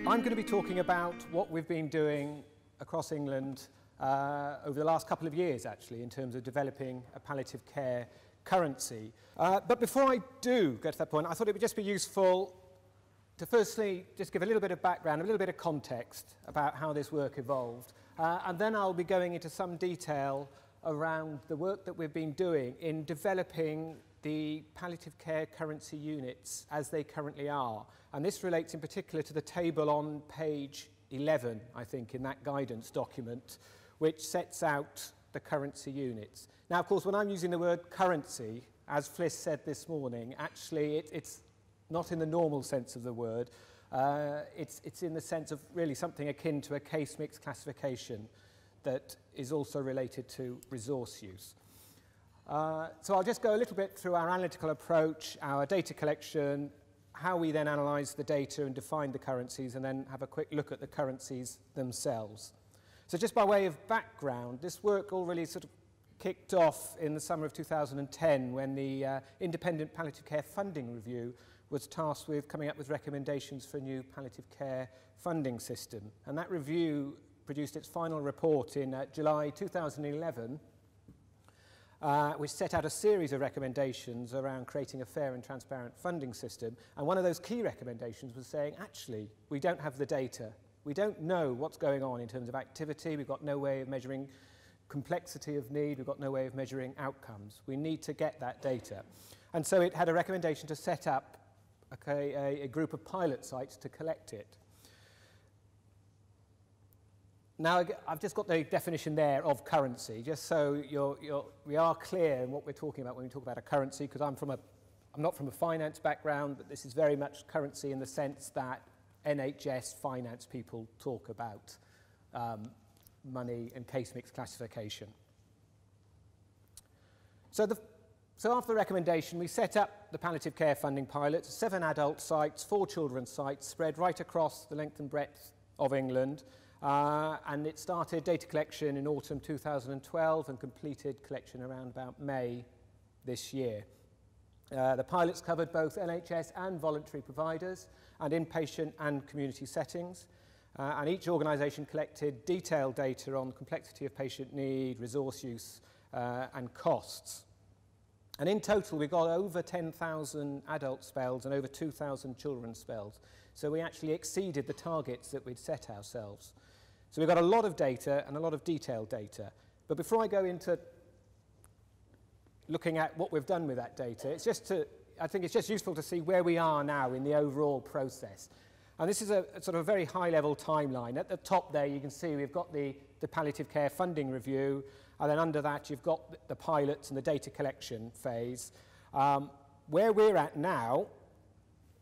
I'm going to be talking about what we've been doing across England over the last couple of years, actually, in terms of developing a palliative care currency. But before I do get to that point, I thought it would just be useful to firstly just give a little bit of background, a little bit of context about how this work evolved. And then I'll be going into some detail around the work that we've been doing in developing the palliative care currency units as they currently are. And this relates in particular to the table on page 11, I think, in that guidance document, which sets out the currency units. Now, of course, when I'm using the word currency, as Fliss said this morning, actually it's not in the normal sense of the word. It's in the sense of really something akin to a case mix classification that is also related to resource use. So I'll just go a little bit through our analytical approach, our data collection, how we then analyse the data and define the currencies, and then have a quick look at the currencies themselves. So just by way of background, this work all really sort of kicked off in the summer of 2010 when the Independent Palliative Care Funding Review was tasked with coming up with recommendations for a new palliative care funding system. And that review produced its final report in July 2011, which set out a series of recommendations around creating a fair and transparent funding system. And one of those key recommendations was saying, actually, we don't have the data. We don't know what's going on in terms of activity. We've got no way of measuring complexity of need. We've got no way of measuring outcomes. We need to get that data. And so it had a recommendation to set up a group of pilot sites to collect it. Now, I've just got the definition there of currency, just so we are clear in what we're talking about when we talk about a currency, because I'm not from a finance background, but this is very much currency in the sense that NHS finance people talk about money and case mix classification. So after the recommendation, we set up the palliative care funding pilots, 7 adult sites, 4 children's sites, spread right across the length and breadth of England. And it started data collection in autumn 2012 and completed collection around about May this year. The pilots covered both NHS and voluntary providers and inpatient and community settings. And each organisation collected detailed data on complexity of patient need, resource use and costs. And in total, we got over 10,000 adult spells and over 2,000 children's spells. So we actually exceeded the targets that we'd set ourselves. So we've got a lot of data and a lot of detailed data. But before I go into looking at what we've done with that data, I think it's just useful to see where we are now in the overall process. And this is a sort of a very high-level timeline. At the top there, you can see we've got the Palliative Care Funding Review, and then under that, you've got the pilots and the data collection phase. Where we're at now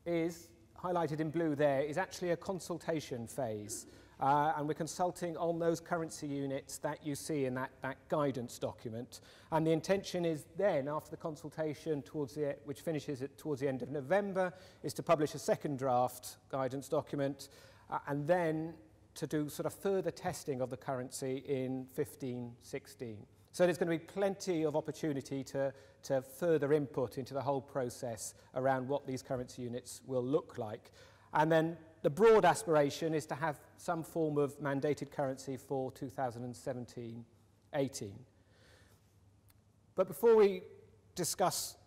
is, highlighted in blue there, is actually a consultation phase. And we're consulting on those currency units that you see in that guidance document. And the intention is then, after the consultation, which finishes towards the end of November, is to publish a second draft guidance document, and then to do sort of further testing of the currency in 15-16. So there's going to be plenty of opportunity to further input into the whole process around what these currency units will look like. And then the broad aspiration is to have some form of mandated currency for 2017-18. But before we discuss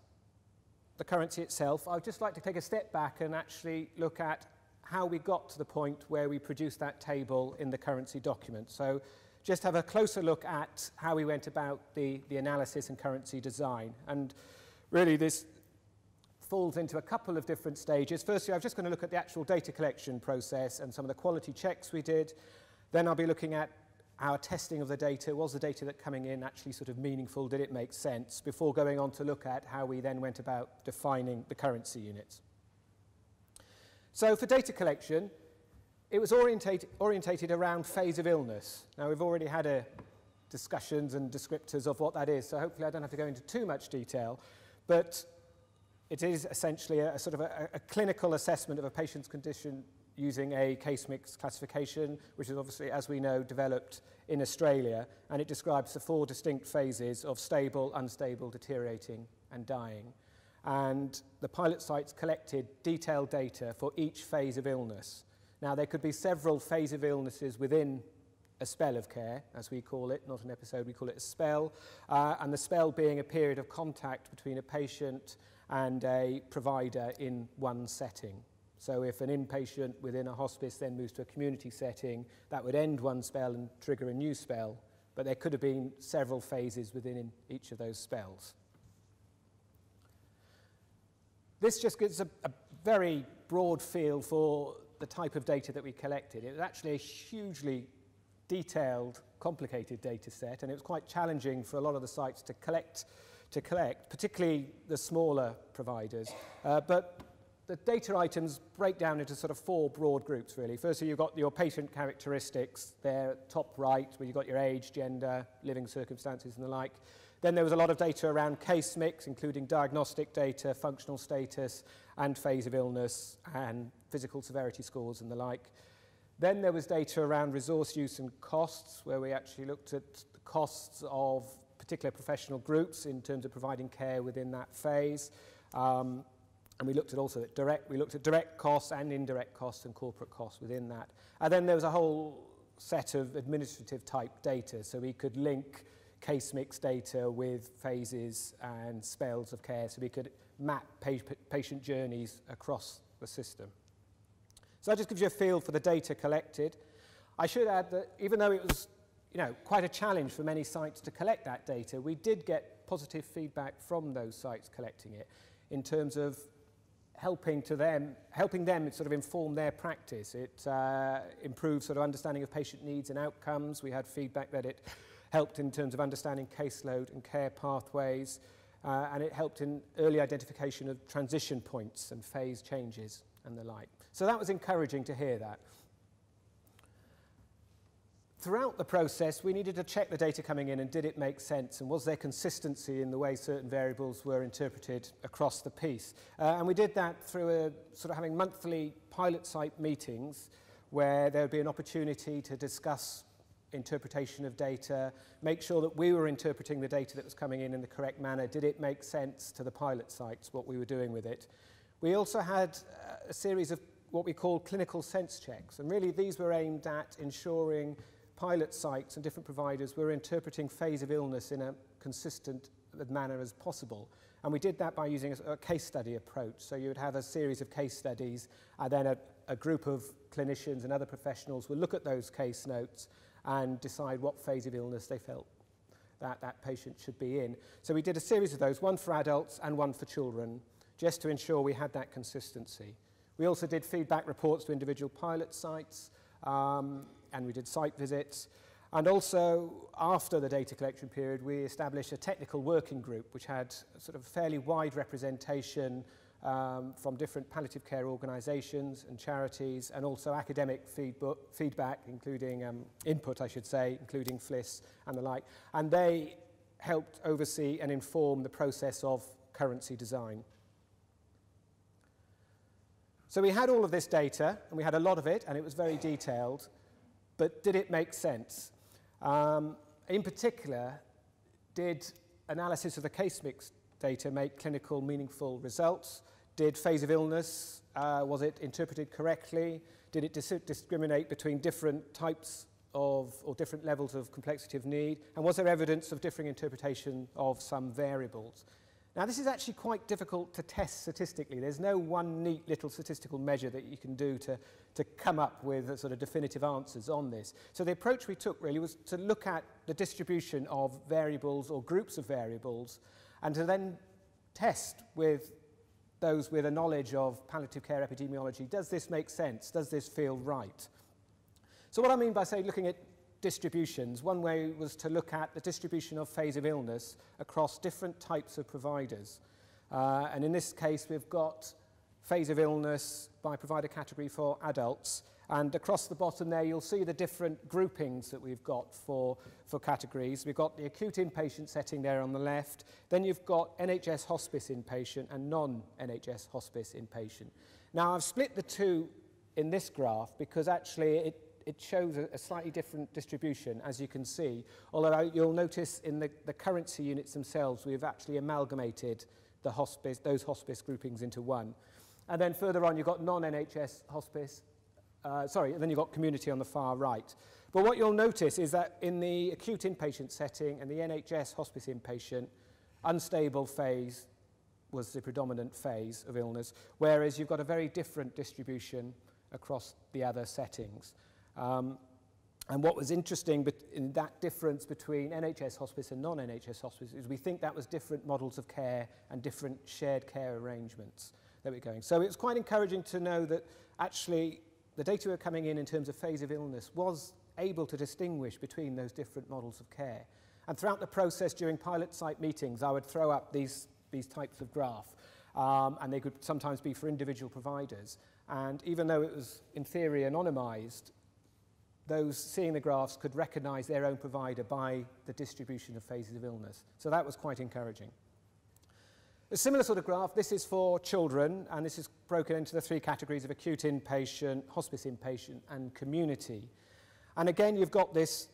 the currency itself, I'd just like to take a step back and actually look at how we got to the point where we produced that table in the currency document. So just have a closer look at how we went about the analysis and currency design. And really this falls into a couple of different stages. Firstly, I'm just going to look at the actual data collection process and some of the quality checks we did. Then I'll be looking at our testing of the data. Was the data that coming in actually sort of meaningful? Did it make sense? Before going on to look at how we then went about defining the currency units. So for data collection, it was orientated around phase of illness. Now, we've already had discussions and descriptors of what that is, so hopefully I don't have to go into too much detail. But it is essentially a sort of a clinical assessment of a patient's condition using a case mix classification, which is obviously, as we know, developed in Australia, and it describes the 4 distinct phases of stable, unstable, deteriorating, and dying. And the pilot sites collected detailed data for each phase of illness. Now, there could be several phases of illnesses within a spell of care, as we call it, not an episode, we call it a spell, and the spell being a period of contact between a patient and a provider in one setting. So if an inpatient within a hospice then moves to a community setting, that would end one spell and trigger a new spell, but there could have been several phases within each of those spells. This just gives a very broad feel for the type of data that we collected. It was actually a hugely detailed, complicated data set, and it was quite challenging for a lot of the sites to collect, particularly the smaller providers. But the data items break down into sort of four broad groups, really. Firstly, you've got your patient characteristics there, top right, where you've got your age, gender, living circumstances and the like. Then there was a lot of data around case mix, including diagnostic data, functional status, and phase of illness, and physical severity scores and the like. Then there was data around resource use and costs, where we actually looked at the costs of particular professional groups in terms of providing care within that phase. And we looked at also at direct costs and indirect costs and corporate costs within that. And then there was a whole set of administrative type data, so we could link case mix data with phases and spells of care, so we could map patient journeys across the system. So that just gives you a feel for the data collected. I should add that even though it was quite a challenge for many sites to collect that data, we did get positive feedback from those sites collecting it in terms of helping them sort of inform their practice. It improved sort of understanding of patient needs and outcomes. We had feedback that it helped in terms of understanding caseload and care pathways, and it helped in early identification of transition points and phase changes and the like. So that was encouraging to hear that. Throughout the process, we needed to check the data coming in and did it make sense, and was there consistency in the way certain variables were interpreted across the piece. And we did that through sort of having monthly pilot site meetings where there would be an opportunity to discuss interpretation of data, make sure that we were interpreting the data that was coming in the correct manner. Did it make sense to the pilot sites, what we were doing with it? We also had a series of what we call clinical sense checks, and really these were aimed at ensuring pilot sites and different providers were interpreting phase of illness in a consistent manner as possible. And we did that by using a case study approach. So you would have a series of case studies, and then a group of clinicians and other professionals would look at those case notes and decide what phase of illness they felt that patient should be in. So we did a series of those, one for adults and one for children, just to ensure we had that consistency. We also did feedback reports to individual pilot sites, and we did site visits. And also, after the data collection period, we established a technical working group, which had sort of fairly wide representation from different palliative care organisations and charities, and also academic feedback, including input, I should say, including FLIS and the like. And they helped oversee and inform the process of currency design. So we had all of this data, and we had a lot of it, and it was very detailed, but did it make sense? In particular, did analysis of the case mix data make clinical meaningful results? Did phase of illness, was it interpreted correctly? Did it discriminate between different types of, or different levels of complexity of need? And was there evidence of differing interpretation of some variables? Now, this is actually quite difficult to test statistically. There's no one neat little statistical measure that you can do to come up with sort of definitive answers on this. So the approach we took really was to look at the distribution of variables or groups of variables, and to then test with those with a knowledge of palliative care epidemiology, does this make sense? Does this feel right? So what I mean by, say, looking at distributions, one way was to look at the distribution of phase of illness across different types of providers. And in this case, we've got phase of illness by provider category for adults. And across the bottom there, you'll see the different groupings that we've got for categories. We've got the acute inpatient setting there on the left. Then you've got NHS hospice inpatient and non-NHS hospice inpatient. Now, I've split the two in this graph because actually it shows a slightly different distribution, as you can see, although you'll notice in the currency units themselves, we've actually amalgamated those hospice groupings into one. And then further on, you've got non-NHS hospice, then you've got community on the far right. But what you'll notice is that in the acute inpatient setting and the NHS hospice inpatient, unstable phase was the predominant phase of illness, whereas you've got a very different distribution across the other settings. And what was interesting in that difference between NHS hospice and non-NHS hospice is we think that was different models of care and different shared care arrangements that were going. So it was quite encouraging to know that actually the data were coming in terms of phase of illness was able to distinguish between those different models of care. And throughout the process during pilot site meetings, I would throw up these types of graph, and they could sometimes be for individual providers. And even though it was in theory anonymized, those seeing the graphs could recognize their own provider by the distribution of phases of illness. So that was quite encouraging. A similar sort of graph, this is for children, and this is broken into the three categories of acute inpatient, hospice inpatient, and community. And again, you've got this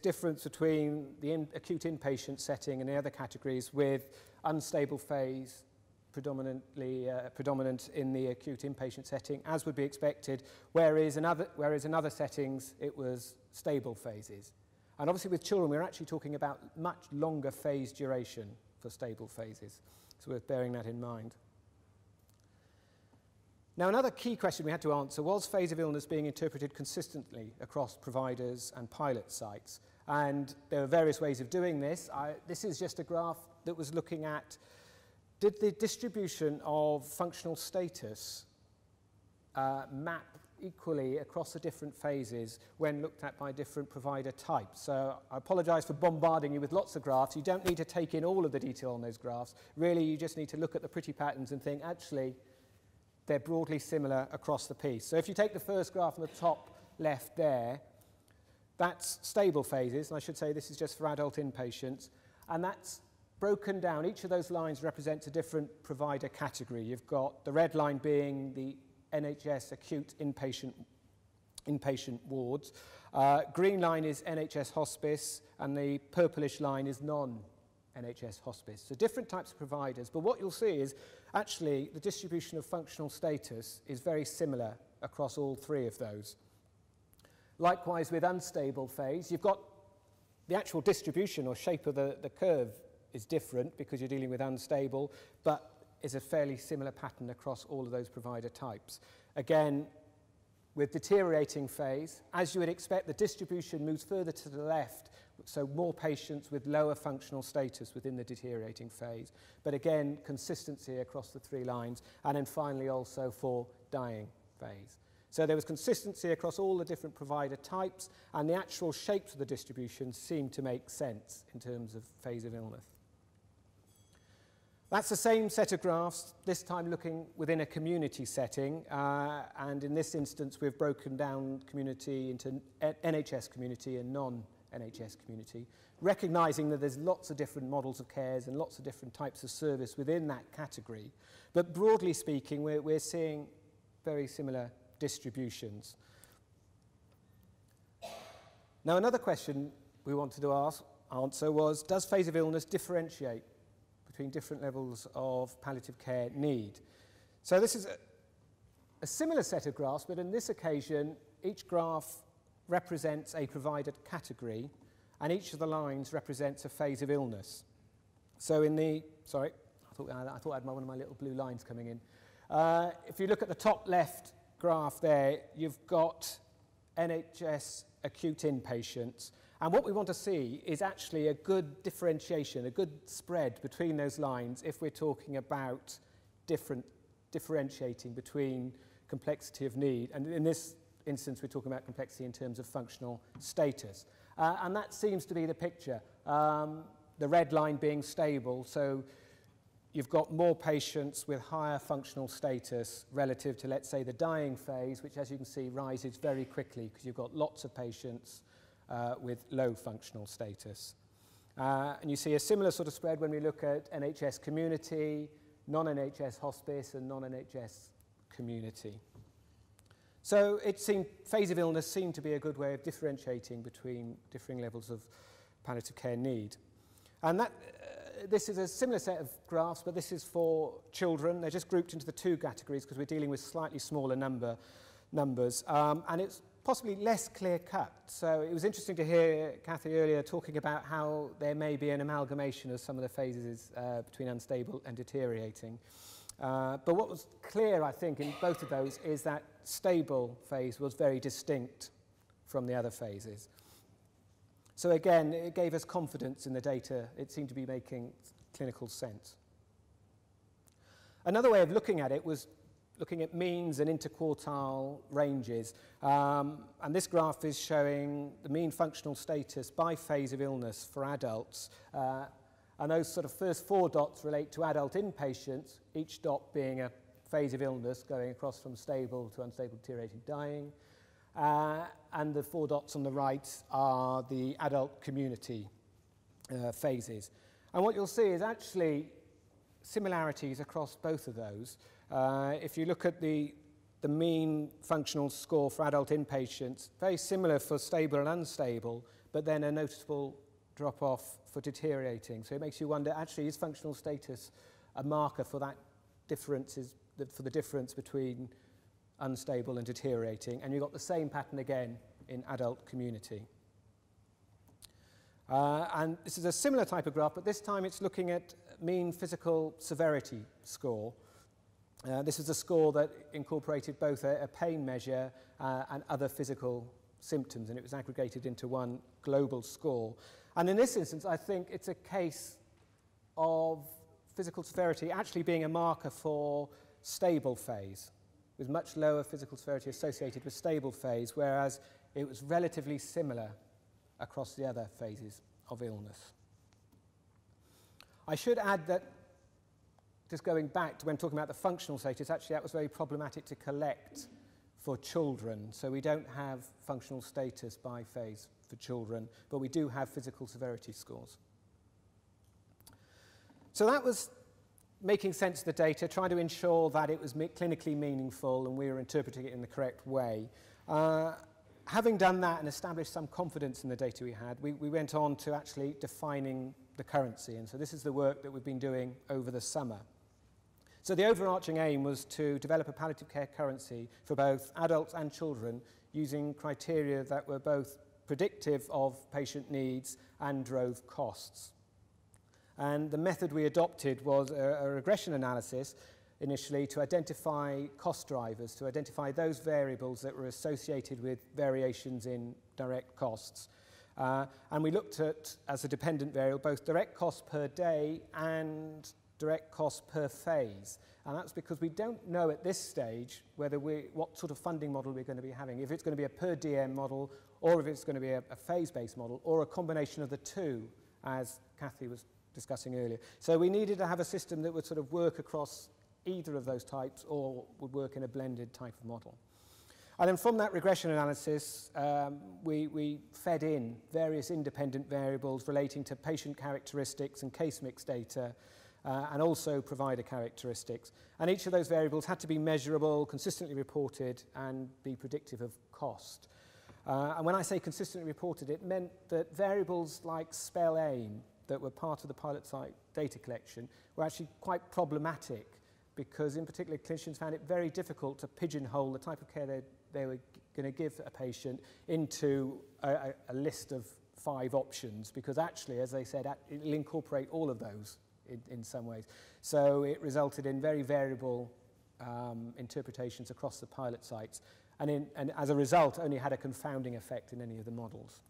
difference between the acute inpatient setting and the other categories, with unstable phase predominant in the acute inpatient setting, as would be expected, whereas in other settings it was stable phases. And obviously with children we're actually talking about much longer phase duration for stable phases, so worth bearing that in mind. Now, another key question we had to answer was phase of illness being interpreted consistently across providers and pilot sites? And there are various ways of doing this. This is just a graph that was looking at, did the distribution of functional status map equally across the different phases when looked at by different provider types? So I apologise for bombarding you with lots of graphs. You don't need to take in all of the detail on those graphs. Really, you just need to look at the pretty patterns and think, actually, they're broadly similar across the piece. So if you take the first graph on the top left there, that's stable phases, and I should say this is just for adult inpatients, and that's broken down. Each of those lines represents a different provider category. You've got the red line being the NHS acute inpatient wards, green line is NHS hospice, and the purplish line is non-NHS hospice. So different types of providers, but what you'll see is actually the distribution of functional status is very similar across all three of those. Likewise with unstable phase, you've got the actual distribution or shape of the curve is different because you're dealing with unstable, but is a fairly similar pattern across all of those provider types. Again, with deteriorating phase, as you would expect, the distribution moves further to the left, so more patients with lower functional status within the deteriorating phase. But again, consistency across the three lines, and then finally also for dying phase. So there was consistency across all the different provider types, and the actual shapes of the distribution seemed to make sense in terms of phase of illness. That's the same set of graphs, this time looking within a community setting, and in this instance we've broken down community into NHS community and non-NHS community, recognising that there's lots of different models of cares and lots of different types of service within that category. But broadly speaking, we're seeing very similar distributions. Now, another question we wanted to answer was, does phase of illness differentiate between different levels of palliative care need? So this is a similar set of graphs, but in this occasion, each graph represents a provider category, and each of the lines represents a phase of illness. So in the, sorry, I thought I had one of my little blue lines coming in. If you look at the top left graph there, you've got NHS acute inpatients. And what we want to see is actually a good differentiation, a good spread between those lines if we're talking about differentiating between complexity of need. And in this instance, we're talking about complexity in terms of functional status. And that seems to be the picture. The red line being stable, so you've got more patients with higher functional status relative to, let's say, the dying phase, which, as you can see, rises very quickly because you've got lots of patients with low functional status. And you see a similar sort of spread when we look at NHS community, non-NHS hospice, and non-NHS community. So it seemed, phase of illness seemed to be a good way of differentiating between differing levels of palliative care need. And that, this is a similar set of graphs, but this is for children. They're just grouped into the two categories because we're dealing with a slightly smaller number. numbers, and it's possibly less clear-cut. So it was interesting to hear Kathy earlier talking about how there may be an amalgamation of some of the phases between unstable and deteriorating. But what was clear, I think, in both of those is that stable phase was very distinct from the other phases. So again, it gave us confidence in the data. It seemed to be making clinical sense. Another way of looking at it was looking at means and interquartile ranges. And this graph is showing the mean functional status by phase of illness for adults. And those sort of first 4 dots relate to adult inpatients, each dot being a phase of illness going across from stable to unstable, deteriorating, dying. And the 4 dots on the right are the adult community phases. And what you'll see is actually similarities across both of those. If you look at the mean functional score for adult inpatients, very similar for stable and unstable, but then a noticeable drop-off for deteriorating. So it makes you wonder, actually, is functional status a marker for that difference, for the difference between unstable and deteriorating? And you've got the same pattern again in adult community. And this is a similar type of graph, but this time it's looking at mean physical severity score. This is a score that incorporated both a pain measure and other physical symptoms, and it was aggregated into one global score. And in this instance, I think it's a case of physical severity actually being a marker for stable phase, with much lower physical severity associated with stable phase, whereas it was relatively similar across the other phases of illness. I should add that, just going back to when talking about the functional status, actually that was very problematic to collect for children. So we don't have functional status by phase for children, but we do have physical severity scores. So that was making sense of the data, trying to ensure that it was clinically meaningful and we were interpreting it in the correct way. Having done that and established some confidence in the data we had, we went on to actually defining the currency. And so this is the work that we've been doing over the summer. So the overarching aim was to develop a palliative care currency for both adults and children using criteria that were both predictive of patient needs and drove costs. And the method we adopted was a regression analysis initially to identify cost drivers, to identify those variables that were associated with variations in direct costs. And we looked at, as a dependent variable, both direct cost per day and direct cost per phase. And that's because we don't know at this stage what sort of funding model we're going to be having, if it's going to be a per diem model, or if it's going to be a phase-based model, or a combination of the two, as Kathy was discussing earlier. So we needed to have a system that would sort of work across either of those types or would work in a blended type of model. And then from that regression analysis, we fed in various independent variables relating to patient characteristics and case mix data, and also provider characteristics. And each of those variables had to be measurable, consistently reported, and be predictive of cost. And when I say consistently reported, it meant that variables like spell aim that were part of the pilot site data collection were actually quite problematic, because in particular clinicians found it very difficult to pigeonhole the type of care they were going to give a patient into a list of 5 options, because actually, as they said, it'll incorporate all of those in some ways. So it resulted in very variable interpretations across the pilot sites, and as a result only had a confounding effect in any of the models.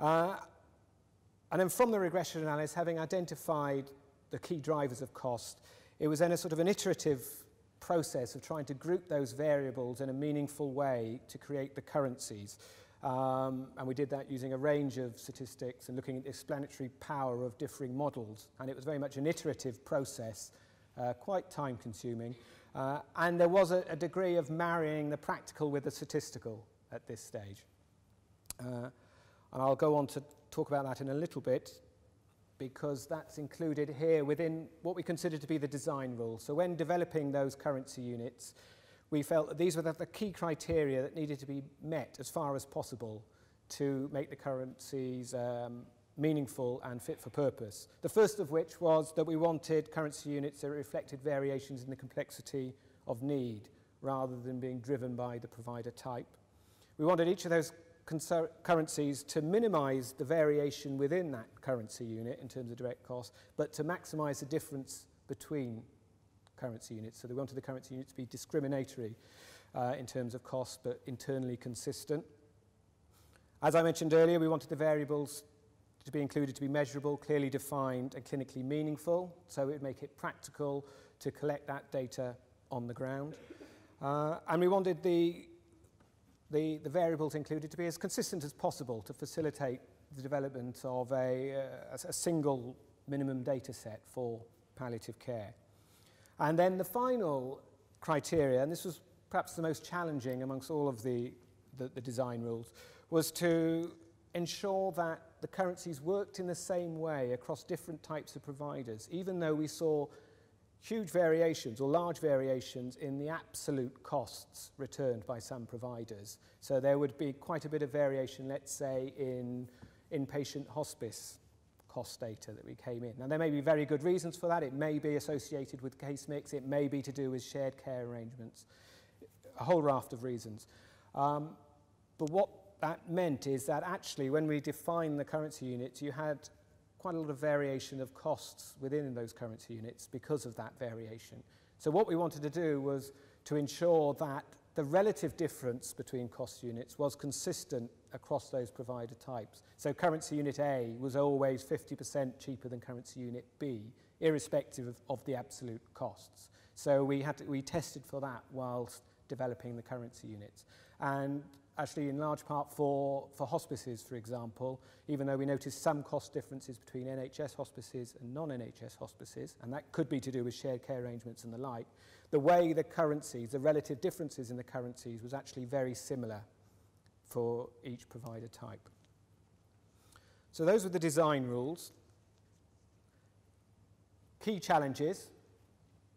And then from the regression analysis, having identified the key drivers of cost, it was then a sort of an iterative process of trying to group those variables in a meaningful way to create the currencies. And we did that using a range of statistics and looking at the explanatory power of differing models. And it was very much an iterative process, quite time-consuming. And there was a degree of marrying the practical with the statistical at this stage. And I'll go on to talk about that in a little bit, because that's included here within what we consider to be the design rules. So when developing those currency units, we felt that these were the key criteria that needed to be met as far as possible to make the currencies meaningful and fit for purpose. The first of which was that we wanted currency units that reflected variations in the complexity of need rather than being driven by the provider type. We wanted each of those currencies to minimise the variation within that currency unit in terms of direct cost, but to maximise the difference between currency units. So we wanted the currency unit to be discriminatory in terms of cost, but internally consistent. As I mentioned earlier, we wanted the variables to be included to be measurable, clearly defined, and clinically meaningful, so it would make it practical to collect that data on the ground. And we wanted the variables included to be as consistent as possible to facilitate the development of a single minimum data set for palliative care. And then the final criteria, and this was perhaps the most challenging amongst all of the design rules, was to ensure that the currencies worked in the same way across different types of providers, even though we saw huge variations or large variations in the absolute costs returned by some providers. So there would be quite a bit of variation, let's say, in inpatient hospice cost data that we came in. Now, there may be very good reasons for that. It may be associated with case mix. It may be to do with shared care arrangements. A whole raft of reasons. But what that meant is that actually, when we defined the currency units, you had quite a lot of variation of costs within those currency units because of that variation. So what we wanted to do was to ensure that the relative difference between cost units was consistent across those provider types. So currency unit A was always 50% cheaper than currency unit B, irrespective of the absolute costs. So we tested for that whilst developing the currency units. And actually, in large part for hospices, for example, even though we noticed some cost differences between NHS hospices and non-NHS hospices, and that could be to do with shared care arrangements and the like, the way the currencies, the relative differences in the currencies was actually very similar for each provider type. So those were the design rules. Key challenges,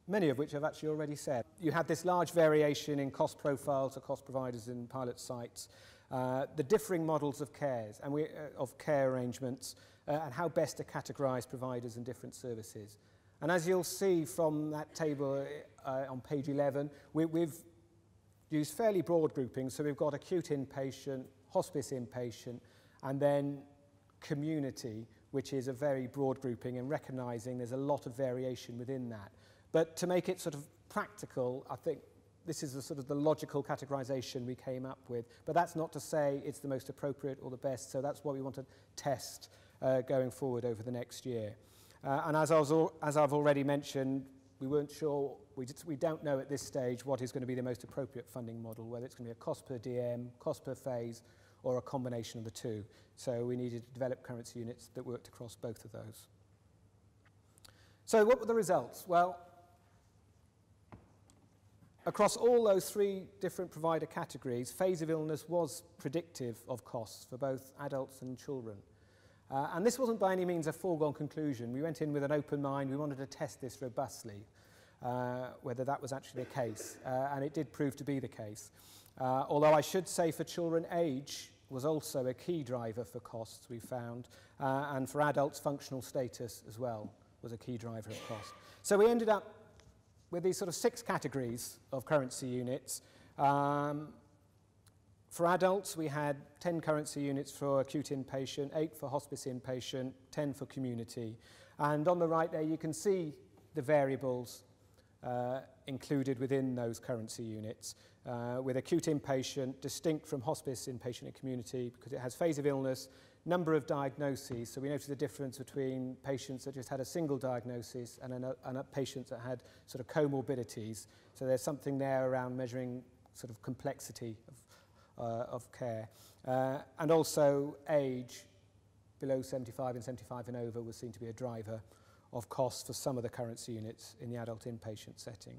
many of which I've actually already said. You had this large variation in cost profiles across providers in pilot sites, the differing models of cares and of care arrangements, and how best to categorise providers and different services. And as you'll see from that table on page 11, we've used fairly broad groupings. So we've got acute inpatient, hospice inpatient, and then community, which is a very broad grouping, and recognising there's a lot of variation within that. But to make it sort of practical, I think this is the sort of the logical categorization we came up with. But that's not to say it's the most appropriate or the best. So that's what we want to test going forward over the next year. And as I've already mentioned, we weren't sure, we don't know at this stage what is going to be the most appropriate funding model, whether it's going to be a cost per DM, cost per phase, or a combination of the two. So we needed to develop currency units that worked across both of those. So what were the results? Well, across all those three different provider categories, phase of illness was predictive of costs for both adults and children. And this wasn't by any means a foregone conclusion. We went in with an open mind. We wanted to test this robustly, whether that was actually the case. And it did prove to be the case. Although I should say for children, age was also a key driver for costs, we found. And for adults, functional status as well was a key driver of cost. So we ended up with these sort of 6 categories of currency units. For adults, we had 10 currency units for acute inpatient, 8 for hospice inpatient, 10 for community. And on the right there, you can see the variables included within those currency units, with acute inpatient distinct from hospice inpatient and community because it has phase of illness, number of diagnoses. So we noticed the difference between patients that just had a single diagnosis and patients that had sort of comorbidities. So there's something there around measuring sort of complexity of care. And also age below 75 and 75 and over was seen to be a driver of costs for some of the currency units in the adult inpatient setting.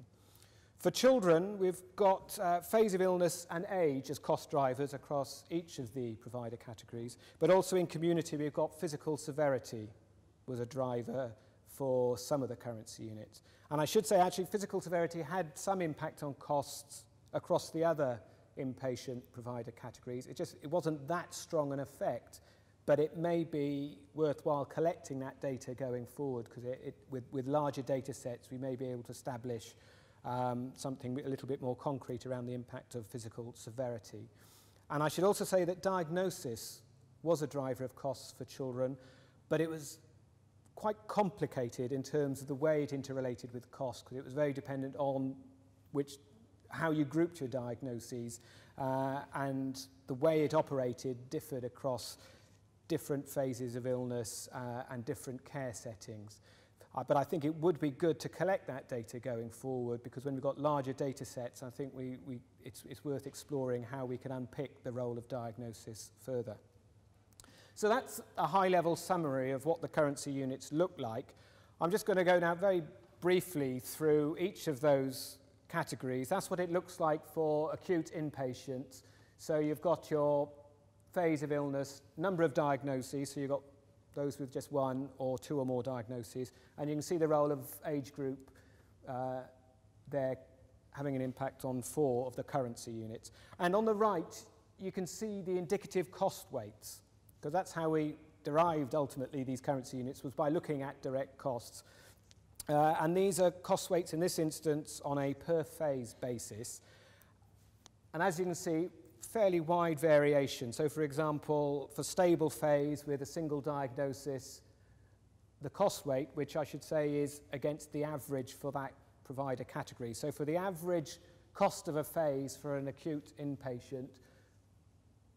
For children, we've got phase of illness and age as cost drivers across each of the provider categories, but also in community we've got physical severity was a driver for some of the currency units. And I should say actually physical severity had some impact on costs across the other inpatient provider categories. It wasn't that strong an effect, but it may be worthwhile collecting that data going forward because with larger data sets we may be able to establish something a little bit more concrete around the impact of physical severity. And I should also say that diagnosis was a driver of costs for children, but it was quite complicated in terms of the way it interrelated with cost, because it was very dependent on how you grouped your diagnoses, and the way it operated differed across different phases of illness and different care settings. But I think it would be good to collect that data going forward, because when we've got larger data sets, I think it's worth exploring how we can unpick the role of diagnosis further. So that's a high-level summary of what the currency units look like. I'm just going to go now very briefly through each of those categories. That's what it looks like for acute inpatients. So you've got your phase of illness, number of diagnoses, so you've got those with just one or two or more diagnoses, and you can see the role of age group there having an impact on 4 of the currency units. And on the right, you can see the indicative cost weights, because that's how we derived ultimately these currency units, was by looking at direct costs. And these are cost weights in this instance on a per phase basis. And as you can see, fairly wide variation. So for example, for stable phase with a single diagnosis, the cost weight, which I should say is against the average for that provider category. So for the average cost of a phase for an acute inpatient,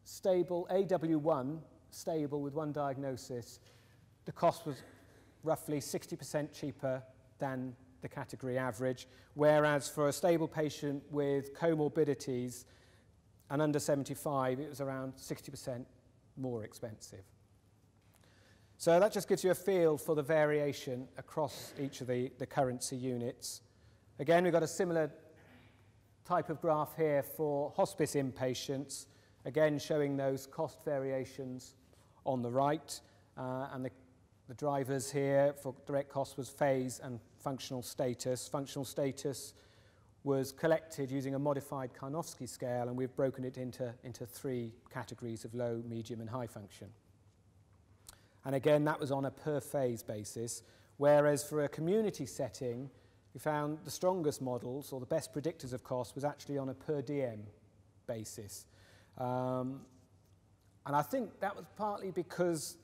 stable, AW1, stable with one diagnosis, the cost was roughly 60% cheaper than the category average, whereas for a stable patient with comorbidities and under 75, it was around 60% more expensive. So that just gives you a feel for the variation across each of the currency units. Again, we've got a similar type of graph here for hospice inpatients, again showing those cost variations on the right, and the drivers here for direct costs was phase and functional status. Functional status was collected using a modified 𝐃𝐎𝐍𝐀𝐘 scale, and we've broken it into 3 categories of low, medium and high function. And again, that was on a per phase basis, whereas for a community setting, we found the strongest models, or the best predictors of cost, was actually on a per diem basis. And I think that was partly because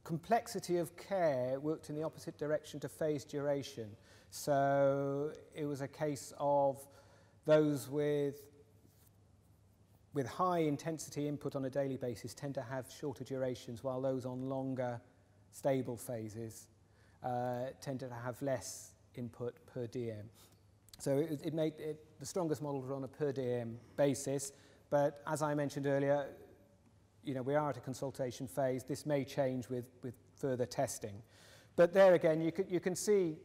complexity of care worked in the opposite direction to phase duration. So it was a case of those with high intensity input on a daily basis tend to have shorter durations, while those on longer stable phases tended to have less input per diem. So it made the strongest models were on a per diem basis, but as I mentioned earlier, we are at a consultation phase. This may change with further testing. But there again, you can see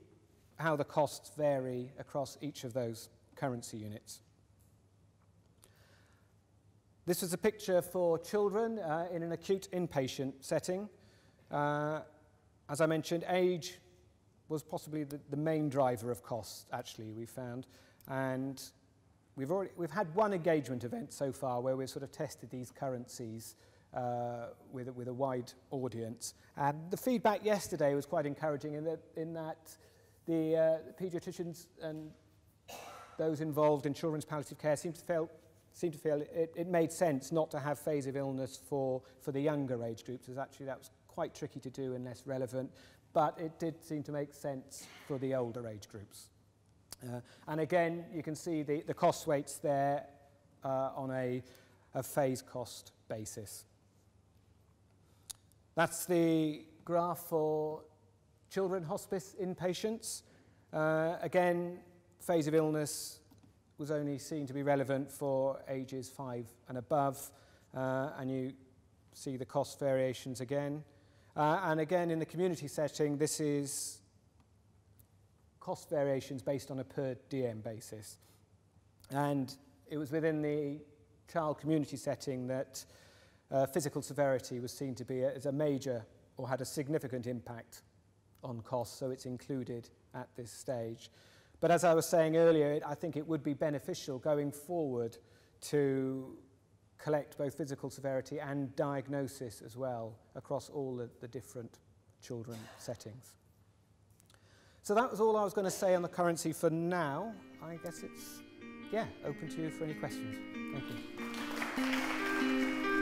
how the costs vary across each of those currency units. This was a picture for children in an acute inpatient setting. As I mentioned, age was possibly the main driver of costs, actually, we found. And we've had one engagement event so far where we've sort of tested these currencies with a wide audience. And the feedback yesterday was quite encouraging in that the paediatricians and those involved in children's palliative care seem to feel it made sense not to have phase of illness for the younger age groups, as actually that was quite tricky to do and less relevant, but it did seem to make sense for the older age groups. And again, you can see the cost weights there on a phase cost basis. That's the graph for children hospice inpatients. Again, phase of illness was only seen to be relevant for ages 5 and above, and you see the cost variations again. And again, in the community setting, this is cost variations based on a per diem basis. And it was within the child community setting that physical severity was seen to be as a major or had a significant impact on costs, so it's included at this stage. But as I was saying earlier, I think it would be beneficial going forward to collect both physical severity and diagnosis as well across all the different children settings. So that was all I was going to say on the currency for now. I guess it's, yeah, open to you for any questions. Thank you.